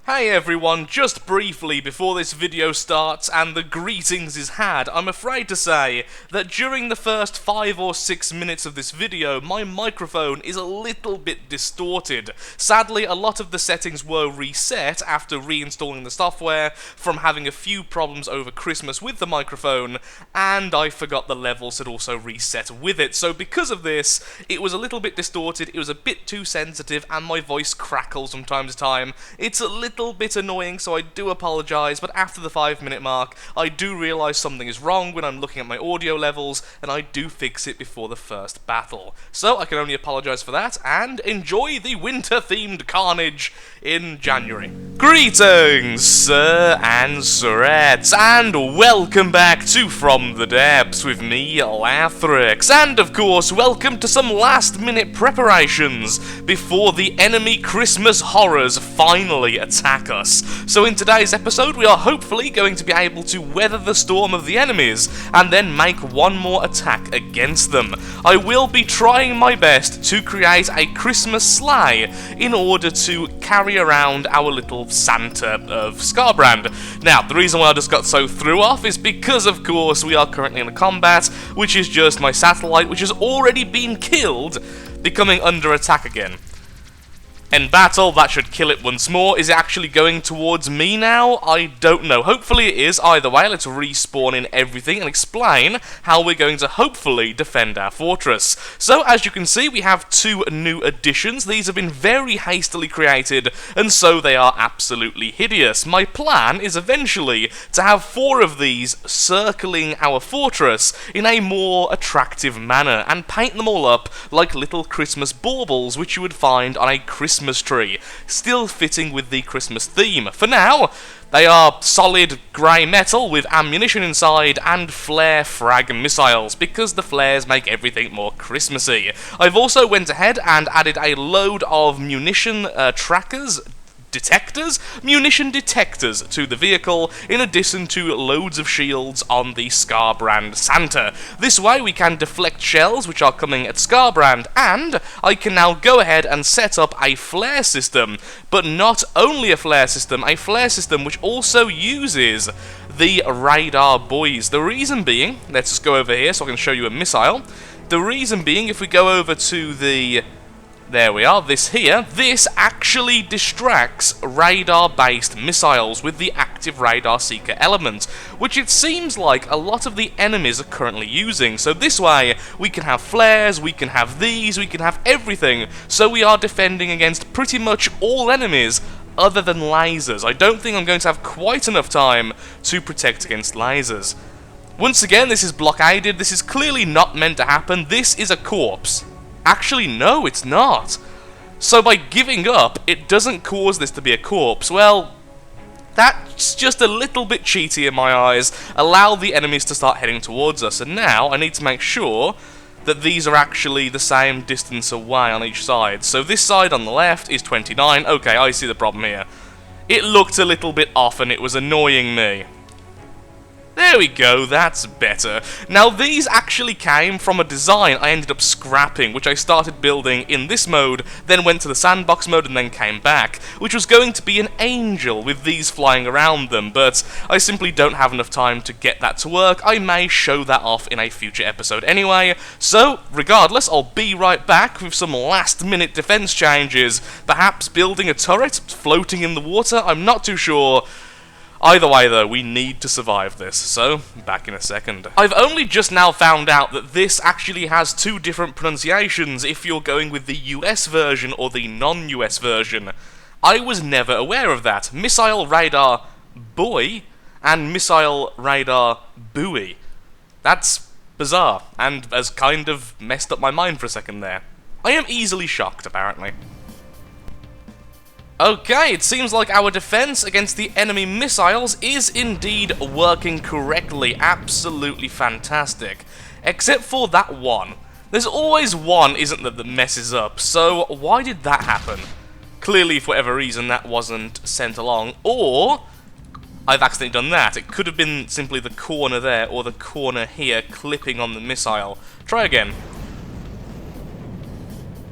Hey everyone, just briefly before this video starts and the greetings is had, I'm afraid to say that during the first 5 or 6 minutes of this video, my microphone is a little bit distorted. Sadly, a lot of the settings were reset after reinstalling the software from having a few problems over Christmas with the microphone, and I forgot the levels had also reset with it. So because of this, it was a little bit distorted, it was a bit too sensitive, and my voice crackles from time to time. It's a little bit annoying, so I do apologise, but after the 5-minute mark, I do realise something is wrong when I'm looking at my audio levels, and I do fix it before the first battle. So I can only apologise for that, and enjoy the winter-themed carnage in January. Greetings, sir and sirettes, and welcome back to From the Depths with me, Lathrix, and of course, welcome to some last-minute preparations before the enemy Christmas horrors finally attack us. So in today's episode, we are hopefully going to be able to weather the storm of the enemies, and then make one more attack against them. I will be trying my best to create a Christmas sleigh in order to carry around our little Santa of Skarbrand. Now, the reason why I just got so threw off is because, of course, we are currently in a combat, which is just my satellite, which has already been killed, becoming under attack again. In battle, that should kill it once more. Is it actually going towards me now? I don't know. Hopefully it is. Either way, let's respawn in everything and explain how we're going to hopefully defend our fortress. So, as you can see, we have 2 new additions. These have been very hastily created, and so they are absolutely hideous. My plan is eventually to have 4 of these circling our fortress in a more attractive manner, and paint them all up like little Christmas baubles, which you would find on a Christmas tree, still fitting with the Christmas theme. For now, they are solid grey metal with ammunition inside and flare frag missiles, because the flares make everything more Christmassy. I've also went ahead and added a load of munition munition detectors to the vehicle, in addition to loads of shields on the Skarbrand Santa. This way we can deflect shells which are coming at Skarbrand, and I can now go ahead and set up a flare system, but not only a flare system which also uses the radar buoys. The reason being, let's just go over here so I can show you a missile. The reason being, if we go over to the... there we are, this actually distracts radar-based missiles with the active radar seeker element, which it seems like a lot of the enemies are currently using. So this way, we can have flares, we can have these, we can have everything, so we are defending against pretty much all enemies other than lasers. I don't think I'm going to have quite enough time to protect against lasers. Once again, this is blockaded, this is clearly not meant to happen, this is a corpse. Actually, no, it's not. So by giving up, it doesn't cause this to be a corpse. Well, that's just a little bit cheaty in my eyes. Allow the enemies to start heading towards us. And now, I need to make sure that these are actually the same distance away on each side. So this side on the left is 29. Okay, I see the problem here. It looked a little bit off and it was annoying me. There we go, that's better. Now these actually came from a design I ended up scrapping, which I started building in this mode, then went to the sandbox mode and then came back, which was going to be an angel with these flying around them, but I simply don't have enough time to get that to work. I may show that off in a future episode anyway, so regardless, I'll be right back with some last-minute defense changes, perhaps building a turret floating in the water, I'm not too sure. Either way though, we need to survive this, so back in a second. I've only just now found out that this actually has 2 different pronunciations if you're going with the US version or the non-US version. I was never aware of that. Missile radar buoy and missile radar buoy. That's bizarre, and has kind of messed up my mind for a second there. I am easily shocked, apparently. Okay, it seems like our defense against the enemy missiles is indeed working correctly. Absolutely fantastic. Except for that one. There's always one, isn't there, that messes up, so why did that happen? Clearly, for whatever reason, that wasn't sent along, or I've accidentally done that. It could have been simply the corner there, or the corner here, clipping on the missile. Try again.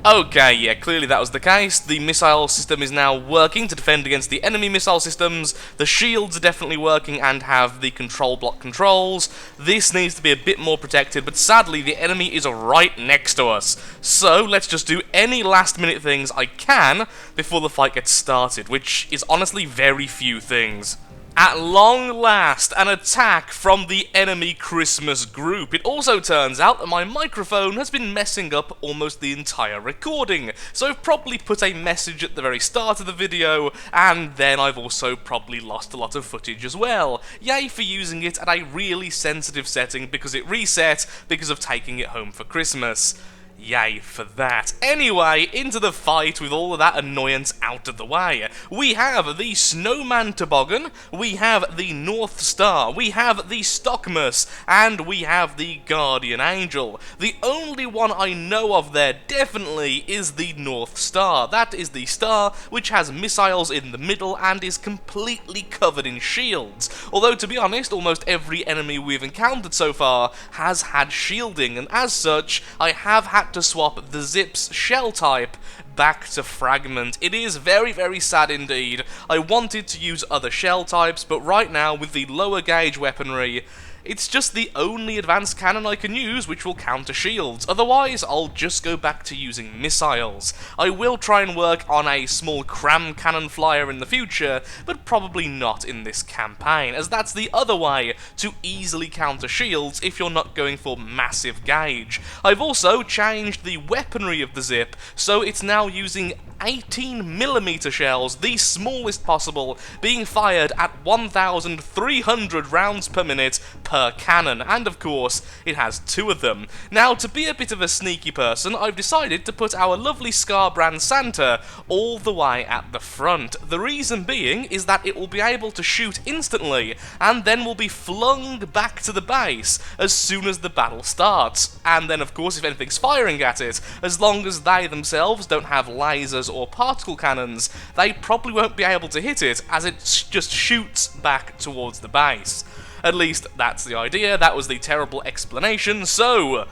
Okay, yeah, clearly that was the case. The missile system is now working to defend against the enemy missile systems. The shields are definitely working and have the control block controls. This needs to be a bit more protected, but sadly the enemy is right next to us. So let's just do any last minute things I can before the fight gets started, which is honestly very few things. At long last, an attack from the enemy Christmas group. It also turns out that my microphone has been messing up almost the entire recording, so I've probably put a message at the very start of the video, and then I've also probably lost a lot of footage as well. Yay for using it at a really sensitive setting because it reset because of taking it home for Christmas. Yay for that. Anyway, into the fight with all of that annoyance out of the way. We have the Snowman toboggan, we have the North Star, we have the Stockmas, and we have the Guardian Angel. The only one I know of there definitely is the North Star. That is the star which has missiles in the middle and is completely covered in shields. Although, to be honest, almost every enemy we've encountered so far has had shielding, and as such, I have had to swap the Zip's shell type back to Fragment. It is very, very sad indeed. I wanted to use other shell types, but right now, with the lower gauge weaponry, it's just the only advanced cannon I can use which will counter shields. Otherwise, I'll just go back to using missiles. I will try and work on a small cram cannon flyer in the future, but probably not in this campaign, as that's the other way to easily counter shields if you're not going for massive gauge. I've also changed the weaponry of the Zip, so it's now using 18mm shells, the smallest possible, being fired at 1,300 rounds per minute per cannon, and of course, it has two of them. Now, to be a bit of a sneaky person, I've decided to put our lovely Scar brand Santa all the way at the front. The reason being is that it will be able to shoot instantly, and then will be flung back to the base as soon as the battle starts. And then, of course, if anything's firing at it, as long as they themselves don't have lasers or particle cannons, they probably won't be able to hit it, as it just shoots back towards the base. At least, that's the idea. That was the terrible explanation. So,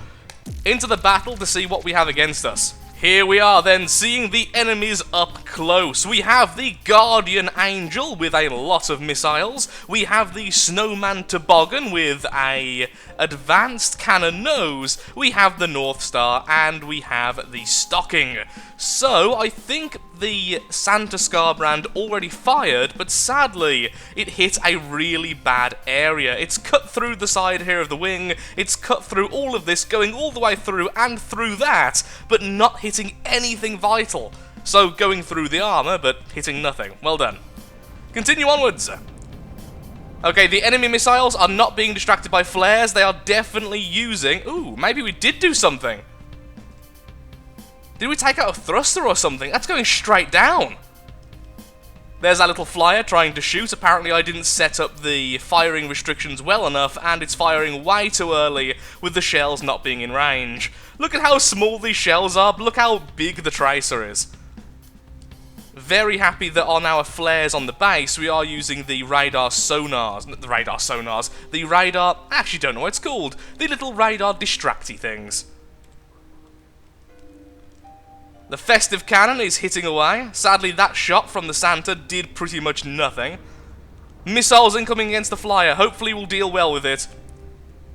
into the battle to see what we have against us. Here we are then, seeing the enemies up close. We have the Guardian Angel with a lot of missiles. We have the Snowman Toboggan with a advanced cannon nose. We have the North Star, and we have the Stocking. So, I think the Santa Scar brand already fired, but sadly, it hit a really bad area. It's cut through the side here of the wing, it's cut through all of this, going all the way through and through that, but not hitting anything vital. So, going through the armor, but hitting nothing. Well done. Continue onwards. Okay, the enemy missiles are not being distracted by flares, they are definitely using... Ooh, maybe we did do something. Did we take out a thruster or something? That's going straight down. There's that little flyer trying to shoot. Apparently I didn't set up the firing restrictions well enough, and it's firing way too early with the shells not being in range. Look at how small these shells are, but look how big the tracer is. Very happy that on our flares on the base, we are using the radar sonars. Not the radar sonars. The radar... I actually don't know what it's called. The little radar distracty things. The festive cannon is hitting away. Sadly, that shot from the Santa did pretty much nothing. Missiles incoming against the flyer. Hopefully we'll deal well with it.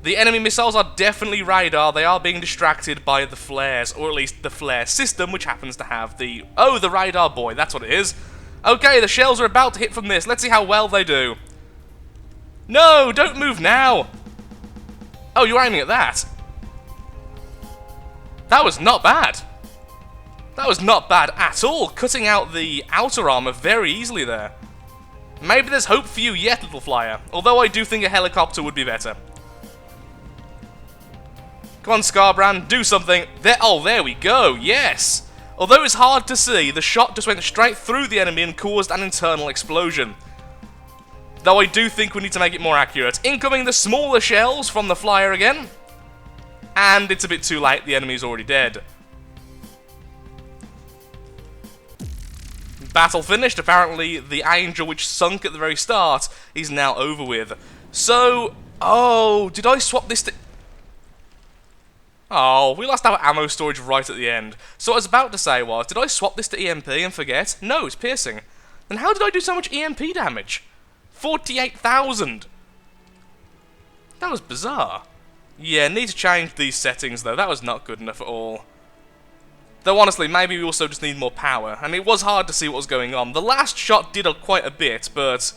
The enemy missiles are definitely radar. They are being distracted by the flares, or at least the flare system, which happens to have the... Oh, the radar boy. That's what it is. Okay, the shells are about to hit from this. Let's see how well they do. No, don't move now. Oh, you're aiming at that. That was not bad. That was not bad at all, cutting out the outer armor very easily there. Maybe there's hope for you yet, little flyer, although I do think a helicopter would be better. Come on, Scarbrand, do something. There, oh, there we go, yes! Although it's hard to see, the shot just went straight through the enemy and caused an internal explosion. Though I do think we need to make it more accurate. Incoming the smaller shells from the flyer again. And it's a bit too late, the enemy's already dead. Battle finished. Apparently, the Angel which sunk at the very start is now over with. So, oh, did I swap this to... Oh, we lost our ammo storage right at the end. So what I was about to say was, did I swap this to EMP and forget? No, it's piercing. Then how did I do so much EMP damage? 48,000! That was bizarre. Yeah, need to change these settings though, that was not good enough at all. Though honestly, maybe we also just need more power, and it was hard to see what was going on. The last shot did quite a bit, but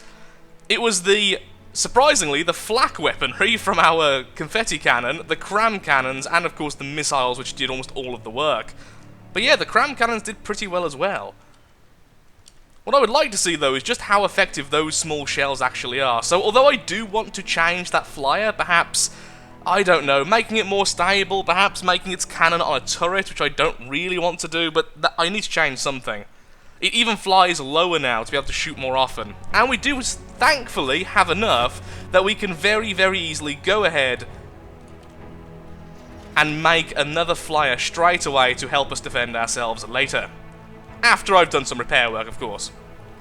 it was surprisingly, the flak weaponry from our confetti cannon, the cram cannons, and of course the missiles which did almost all of the work. But yeah, the cram cannons did pretty well as well. What I would like to see though is just how effective those small shells actually are. So although I do want to change that flyer, perhaps, I don't know, making it more stable, perhaps making its cannon on a turret, which I don't really want to do, but I need to change something. It even flies lower now to be able to shoot more often. And we do, thankfully, have enough that we can very, very easily go ahead and make another flyer straight away to help us defend ourselves later. After I've done some repair work, of course.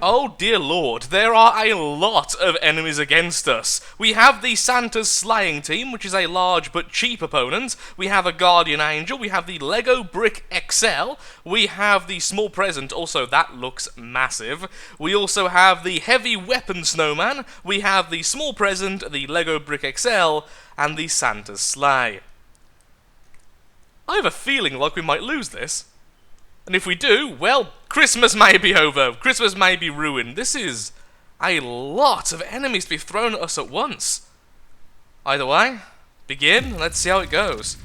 Oh dear lord, there are a lot of enemies against us. We have the Santa's Slaying Team, which is a large but cheap opponent. We have a Guardian Angel. We have the Lego Brick XL. We have the Small Present, also that looks massive. We also have the Heavy Weapon Snowman. We have the Small Present, the Lego Brick XL, and the Santa's Sleigh. I have a feeling like we might lose this. And if we do, well, Christmas may be over. Christmas may be ruined. This is a lot of enemies to be thrown at us at once. Either way, begin. Let's see how it goes.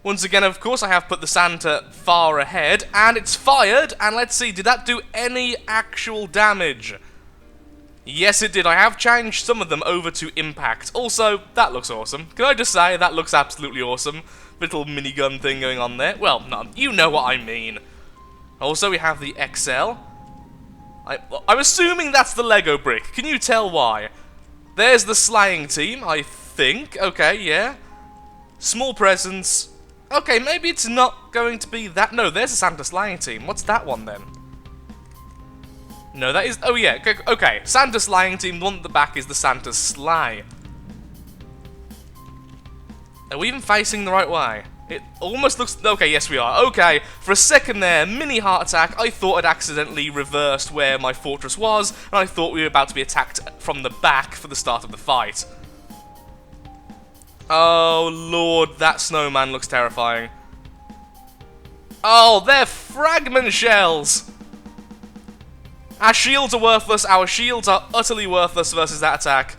Once again, of course, I have put the Santa far ahead, and it's fired. And let's see, did that do any actual damage? Yes, it did. I have changed some of them over to impact. Also, that looks awesome. Can I just say, that looks absolutely awesome. Little minigun thing going on there. Well, no, you know what I mean. Also, we have the XL. I'm assuming that's the Lego brick. Can you tell why? There's the Slaying Team, I think. Okay, yeah. Small Presents. Okay, maybe it's not going to be that. No, there's the Santa Slaying Team. What's that one then? No, that is... Oh, yeah. Okay. Santa's Slaying Team. The one at the back is the Santa's Sleigh. Are we even facing the right way? It almost looks... Okay, yes, we are. Okay. For a second there, mini heart attack. I thought I'd accidentally reversed where my fortress was, and I thought we were about to be attacked from the back for the start of the fight. Oh, Lord. That snowman looks terrifying. Oh, they're fragment shells! Our shields are worthless. Our shields are utterly worthless versus that attack.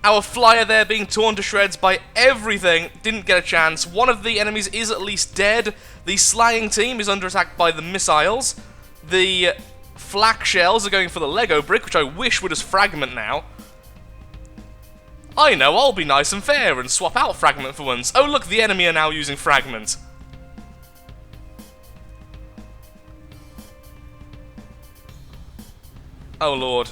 Our flyer there being torn to shreds by everything. Didn't get a chance. One of the enemies is at least dead. The Slaying Team is under attack by the missiles. The flak shells are going for the Lego brick, which I wish would just fragment now. I know, I'll be nice and fair and swap out fragment for once. Oh look, the enemy are now using fragment. Oh, Lord.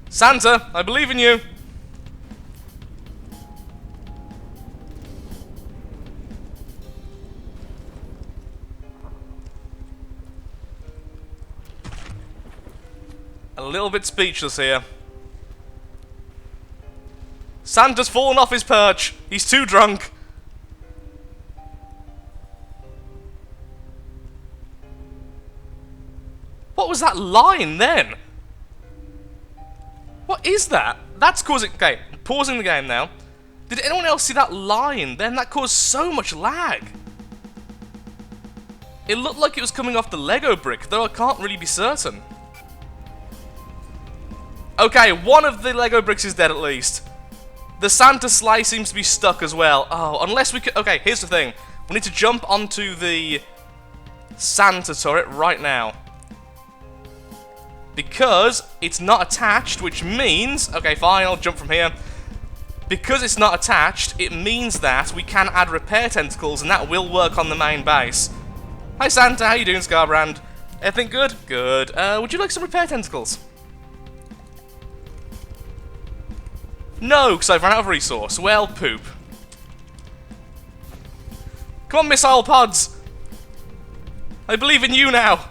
Santa, I believe in you. A little bit speechless here. Santa's fallen off his perch. He's too drunk. What was that line then? What is that? That's causing... Okay, pausing the game now. Did anyone else see that line then? That caused so much lag. It looked like it was coming off the Lego brick, though I can't really be certain. Okay, one of the Lego bricks is dead at least. The Santa sleigh seems to be stuck as well. Oh, unless we could... Okay, here's the thing. We need to jump onto the Santa turret right now. Because it's not attached, which means... Okay, fine, I'll jump from here. Because it's not attached, it means that we can add repair tentacles, and that will work on the main base. Hi Santa, how you doing, Scarbrand? Everything good? Good. Would you like some repair tentacles? No, because I've run out of resource. Well, poop. Come on, missile pods! I believe in you now.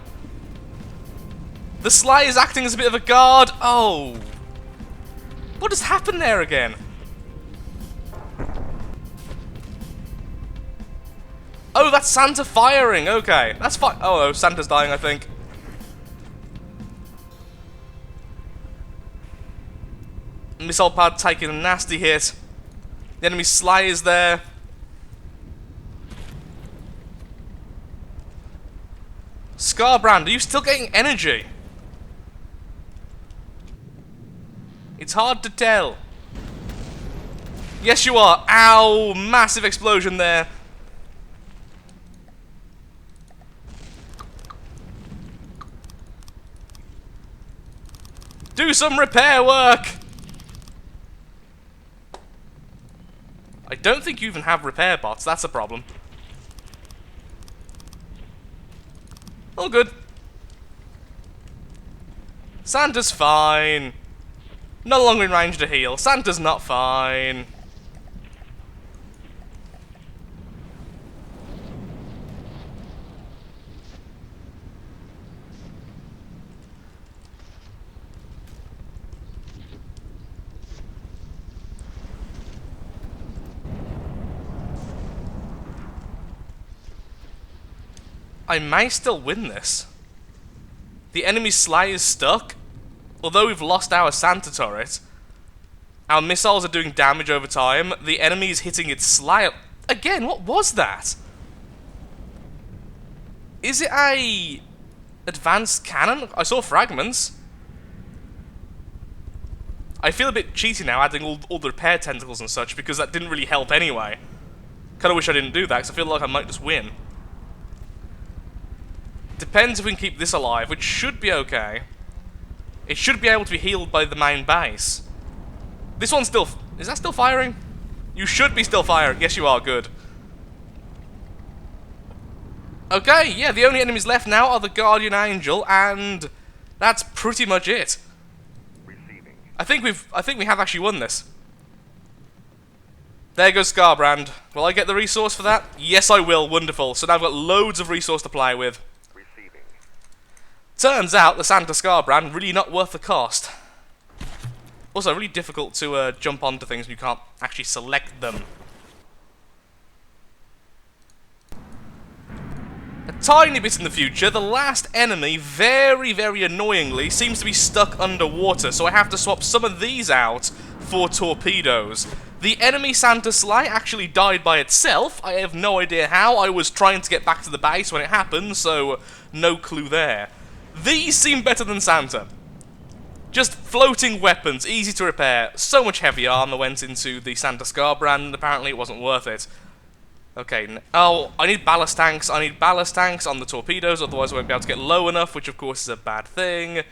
The Sly is acting as a bit of a guard. Oh. What has happened there again? Oh, that's Santa firing. Okay, that's fine. Oh, Santa's dying, I think. Missile pad taking a nasty hit. The enemy Sly is there. Scarbrand, are you still getting energy? It's hard to tell. Yes, you are. Ow! Massive explosion there. Do some repair work! I don't think you even have repair bots, that's a problem. All good. Santa's fine. No longer in range to heal. Santa's not fine. I may still win this. The enemy Sly is stuck. Although we've lost our Santa turret, our missiles are doing damage over time. The enemy is hitting its Sly. Again, what was that? Is it a advanced cannon? I saw fragments. I feel a bit cheaty now adding all the repair tentacles and such because that didn't really help anyway. Kinda wish I didn't do that because I feel like I might just win. Depends if we can keep this alive, which should be okay. It should be able to be healed by the main base. This one's still... Is that still firing? You should be still firing. Yes, you are. Good. Okay, yeah, the only enemies left now are the Guardian Angel, and that's pretty much it. Receiving. I think we have actually won this. There goes Scarbrand. Will I get the resource for that? Yes, I will. Wonderful. So now I've got loads of resource to play with. Turns out the Santa Scarbrand really not worth the cost. Also, really difficult to jump onto things when you can't actually select them. A tiny bit in the future, the last enemy, very, very annoyingly, seems to be stuck underwater, so I have to swap some of these out for torpedoes. The enemy Santa Sly actually died by itself. I have no idea how. I was trying to get back to the base when it happened, so no clue there. These seem better than Santa. Just floating weapons, easy to repair. So much heavy armor went into the Santa Scarbrand, and apparently it wasn't worth it. Okay, oh, I need ballast tanks. I need ballast tanks on the torpedoes, otherwise I won't be able to get low enough, which of course is a bad thing.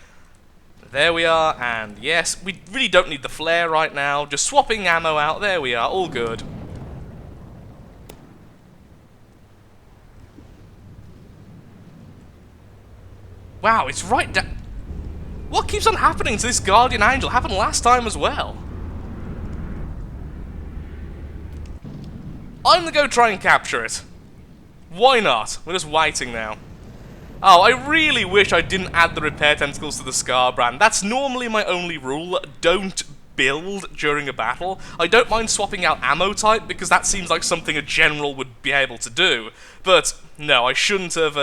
There we are, and yes, we really don't need the flare right now. Just swapping ammo out, there we are, all good. Wow, it's right down... What keeps on happening to this Guardian Angel? Happened last time as well. I'm gonna go try and capture it. Why not? We're just waiting now. Oh, I really wish I didn't add the repair tentacles to the Scarbrand. That's normally my only rule. Don't build during a battle. I don't mind swapping out ammo type, because that seems like something a general would be able to do. But, no, I shouldn't have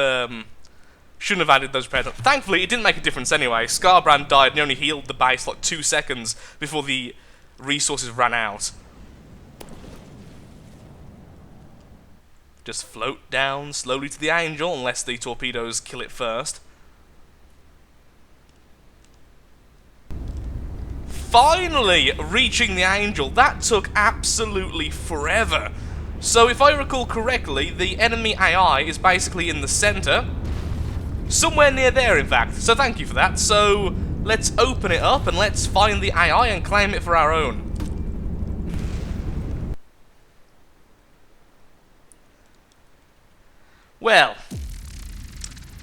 added those repair tentacles. Thankfully, it didn't make a difference anyway. Scarbrand died and he only healed the base like 2 seconds before the resources ran out. Just float down slowly to the Angel, unless the torpedoes kill it first. Finally reaching the Angel. That took absolutely forever. So if I recall correctly, the enemy AI is basically in the center. Somewhere near there, in fact. So thank you for that. So let's open it up and let's find the AI and claim it for our own. Well,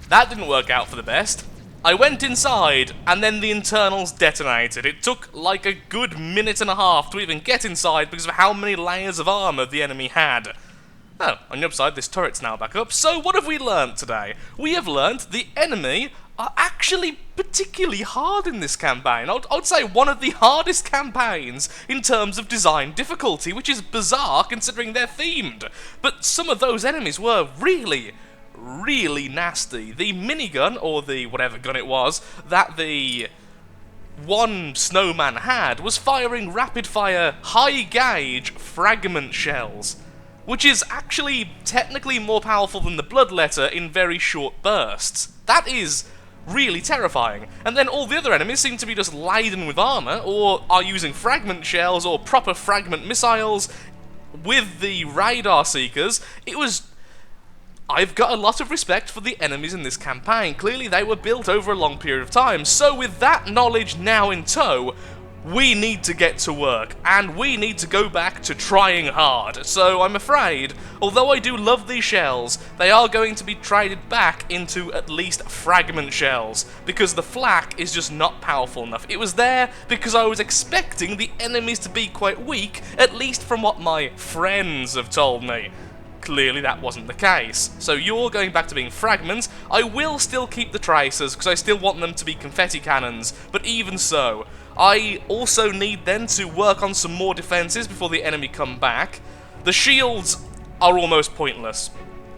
that didn't work out for the best. I went inside, and then the internals detonated. It took like a good minute and a half to even get inside because of how many layers of armor the enemy had. Oh, on the upside, this turret's now back up. So what have we learnt today? We have learnt the enemy are actually particularly hard in this campaign. I'd say one of the hardest campaigns in terms of design difficulty, which is bizarre considering they're themed. But some of those enemies were really nasty. The minigun, or the whatever gun it was, that the one Snowman had, was firing rapid-fire, high-gauge fragment shells, which is actually technically more powerful than the Bloodletter in very short bursts. That is really terrifying. And then all the other enemies seem to be just laden with armor, or are using fragment shells, or proper fragment missiles. With the radar seekers, I've got a lot of respect for the enemies in this campaign. Clearly they were built over a long period of time, so with that knowledge now in tow, we need to get to work, and we need to go back to trying hard. So I'm afraid, although I do love these shells, they are going to be traded back into at least fragment shells, because the flak is just not powerful enough. It was there because I was expecting the enemies to be quite weak, at least from what my friends have told me. Clearly that wasn't the case. So you're going back to being fragments. I will still keep the tracers, because I still want them to be confetti cannons, but even so, I also need then to work on some more defenses before the enemy come back. The shields are almost pointless.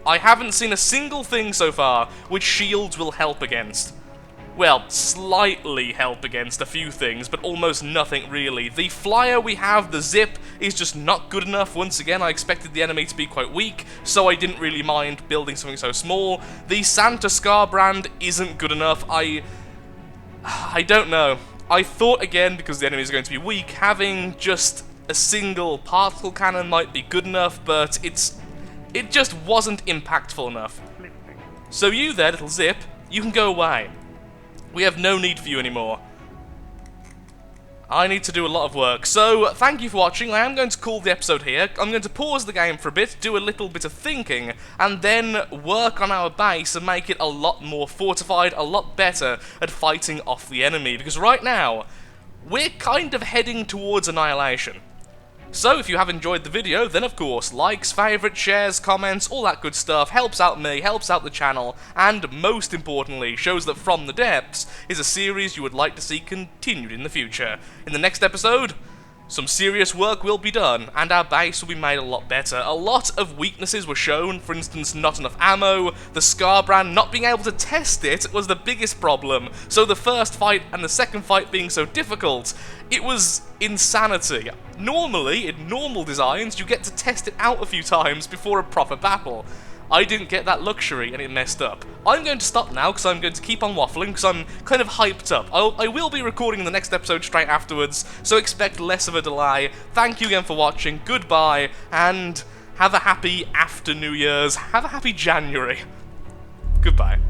I haven't seen a single thing so far which shields will help against. Well, slightly help against a few things, but almost nothing really. The flyer we have, the zip, is just not good enough. Once again, I expected the enemy to be quite weak, so I didn't really mind building something so small. The Santa Scar brand isn't good enough. I don't know. I thought, again, because the enemies are going to be weak, having just a single particle cannon might be good enough, but it just wasn't impactful enough. So you there, little zip, you can go away. We have no need for you anymore. I need to do a lot of work. So, thank you for watching. I am going to call the episode here. I'm going to pause the game for a bit, do a little bit of thinking, and then work on our base and make it a lot more fortified, a lot better at fighting off the enemy. Because right now, we're kind of heading towards annihilation. So if you have enjoyed the video, then of course, likes, favourites, shares, comments, all that good stuff helps out me, helps out the channel, and most importantly, shows that From the Depths is a series you would like to see continued in the future. In the next episode, some serious work will be done, and our base will be made a lot better. A lot of weaknesses were shown, for instance, not enough ammo, the Scar brand not being able to test it was the biggest problem, so the first fight and the second fight being so difficult, it was insanity. Normally, in normal designs, you get to test it out a few times before a proper battle. I didn't get that luxury and it messed up. I'm going to stop now because I'm going to keep on waffling because I'm kind of hyped up. I will be recording the next episode straight afterwards, so expect less of a delay. Thank you again for watching, goodbye, and have a happy after New Year's. Have a happy January. Goodbye.